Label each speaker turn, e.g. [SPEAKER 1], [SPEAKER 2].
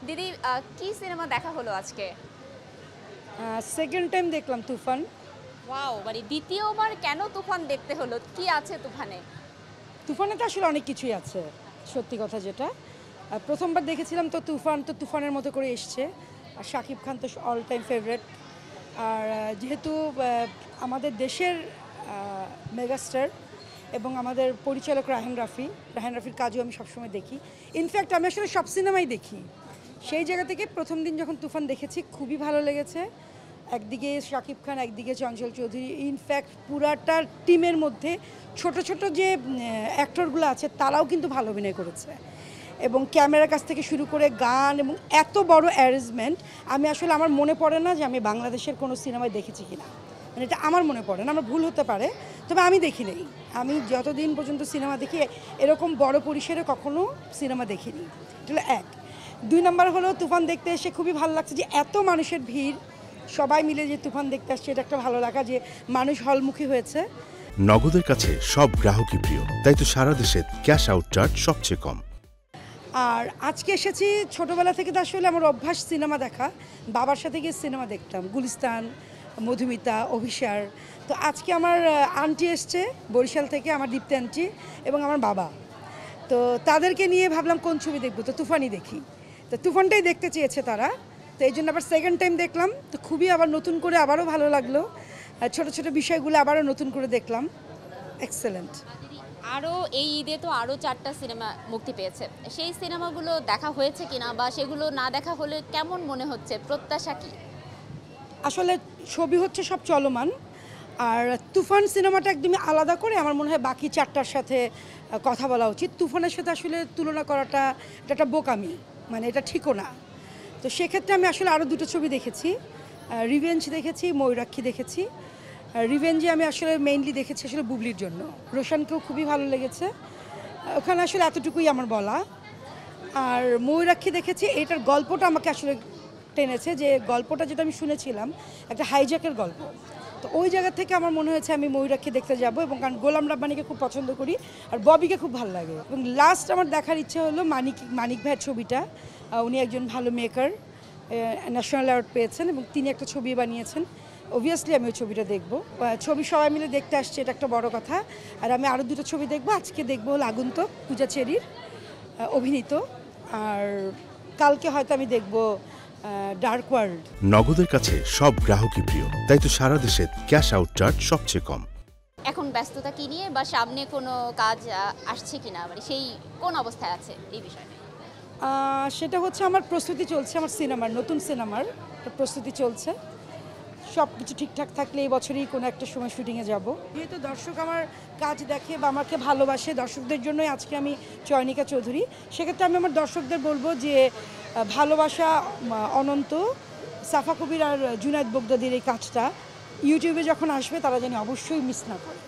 [SPEAKER 1] দিদি কি সিনেমা দেখা হলো আজকে?
[SPEAKER 2] সেকেন্ড টাইম দেখলাম তুফান।
[SPEAKER 1] ওয়াও, মানে দ্বিতীয়বার কেন তুফান দেখতে হলো? কি আছে তুফানে?
[SPEAKER 2] তুফানে তো আসলে অনেক কিছুই আছে, সত্যি কথা যেটা। প্রথমবার দেখেছিলাম তো তুফান তো তুফানের মতো করে এসছে। আর শাকিব খান তো অল টাইম ফেভারেট। আর যেহেতু আমাদের দেশের মেগাস্টার এবং আমাদের পরিচালক রায়হান রাফির কাজও আমি সবসময় দেখি। ইনফ্যাক্ট আমি আসলে সব সিনেমাই দেখি। সেই জায়গা থেকে প্রথম দিন যখন তুফান দেখেছি খুবই ভালো লেগেছে। একদিকে শাকিব খান, একদিকে চঞ্চল চৌধুরী, ইনফ্যাক্ট পুরাটা টিমের মধ্যে ছোট ছোট যে অ্যাক্টরগুলো আছে তারাও কিন্তু ভালো অভিনয় করেছে। এবং ক্যামেরার কাছ থেকে শুরু করে গান এবং এত বড় অ্যারেঞ্জমেন্ট আমি আসলে আমার মনে পড়ে না যে আমি বাংলাদেশের কোনো সিনেমায় দেখেছি কিনা। মানে এটা আমার মনে পড়ে না, আমার ভুল হতে পারে, তবে আমি দেখি নাই। আমি যতদিন পর্যন্ত সিনেমা দেখি এরকম বড় পরিসরে কখনো সিনেমা দেখিনি। এটা হলো এক। 2 নম্বর হলো তুফান দেখতে এসে খুবই ভালো লাগছে যে এত মানুষের ভিড়, সবাই মিলে যে তুফান দেখতে আসছে, এটা একটা ভালো লাগা যে মানুষ হলমুখী হয়েছে।
[SPEAKER 3] নগদের কাছে সব গ্রাহকই প্রিয়, তাই তো সারা দেশে ক্যাশ আউট চার্জ সবচেয়ে কম।
[SPEAKER 2] আর আজকে এসেছি, ছোটোবেলা থেকে তো আসলে আমার অভ্যাস সিনেমা দেখা। বাবার সাথে গিয়ে সিনেমা দেখতাম, গুলিস্তান, মধুমিতা, অভিসার। তো আজকে আমার আন্টি এসছে বরিশাল থেকে, আমার দীপ্তি আন্টি এবং আমার বাবা। তো তাদেরকে নিয়ে ভাবলাম কোন ছবি দেখবো, তো তুফানই দেখি। তো তুফানটাই দেখতে চেয়েছে তারা, তো এই জন্য আবার সেকেন্ড টাইম দেখলাম। তো খুবই আবার নতুন করে আবারও ভালো লাগলো। ছোট ছোট বিষয়গুলো আবারও নতুন করে দেখলাম। এক্সেলেন্ট।
[SPEAKER 1] আরও এই ঈদে তো আরও 4টা সিনেমা মুক্তি পেয়েছে। সেই সিনেমাগুলো দেখা হয়েছে কিনা, বা সেগুলো না দেখা হলে কেমন মনে হচ্ছে, প্রত্যাশা কি?
[SPEAKER 2] আসলে ছবি হচ্ছে সব চলমান। আর তুফান সিনেমাটা একদমই আলাদা করে আমার মনে হয় বাকি 4টার সাথে কথা বলা উচিত। তুফানের সাথে আসলে তুলনা করাটা এটা একটা বোকামি, মানে এটা ঠিকও না। তো সেক্ষেত্রে আমি আসলে আরও 2টো ছবি দেখেছি। রিভেঞ্জ দেখেছি, ময়ূরাক্ষী দেখেছি। রিভেঞ্জে আমি আসলে মেইনলি দেখেছি আসলে বুবলির জন্য। রোশানকেও খুবই ভালো লেগেছে। ওখানে আসলে এতটুকুই আমার বলা। আর ময়ূরাক্ষী দেখেছি, এটার গল্পটা আমাকে আসলে টেনেছে। যে গল্পটা যেটা আমি শুনেছিলাম একটা হাইজ্যাকের গল্প, তো ওই জায়গা থেকে আমার মনে হয়েছে আমি ময়ূরাক্ষী দেখতে যাব। এবং কারণ গোলাম রাব্বানিকে খুব পছন্দ করি আর ববিকে খুব ভালো লাগে। এবং লাস্ট আমার দেখার ইচ্ছে হলো মানিক ভাইয়ের ছবিটা। উনি একজন ভালো মেকার, ন্যাশনাল অ্যাওয়ার্ড পেয়েছেন এবং তিনি একটা ছবি বানিয়েছেন। অবভিয়াসলি আমি ওই ছবিটা দেখব। ছবি সবাই মিলে দেখতে আসছে, এটা একটা বড় কথা। আর আমি আরও 2টো ছবি দেখব। আজকে দেখব হলো আগন্তুক, পূজা চেরির অভিনীত। আর কালকে হয়তো আমি দেখব ডার্ক ওয়ার্ল্ড।
[SPEAKER 3] নগদের কাছে সব গ্রাহকই প্রিয়, তাই তো সারা দেশে ক্যাশ আউট চার্জ সবচেয়ে কম।
[SPEAKER 1] এখন ব্যস্ততা কি নিয়ে, বা সামনে কোনো কাজ আসছে কিনা, মানে সেই কোন অবস্থায় আছে এই বিষয়ে?
[SPEAKER 2] সেটা হচ্ছে আমার প্রস্তুতি চলছে, আমার নতুন সিনেমার একটা প্রস্তুতি চলছে। সব কিছু ঠিকঠাক থাকলে এই বছরই কোনো একটা সময় শুটিংয়ে যাব। যেহেতু দর্শক আমার কাজ দেখে বা আমাকে ভালোবাসে, দর্শকদের জন্যই আজকে আমি চয়নিকা চৌধুরী। সেক্ষেত্রে আমি আমার দর্শকদের বলবো যে ভালোবাসা অনন্ত, সাফা কবির আর জুনায়েদ বগদাদির এই কাজটা ইউটিউবে যখন আসবে তারা যেন অবশ্যই মিস না করে।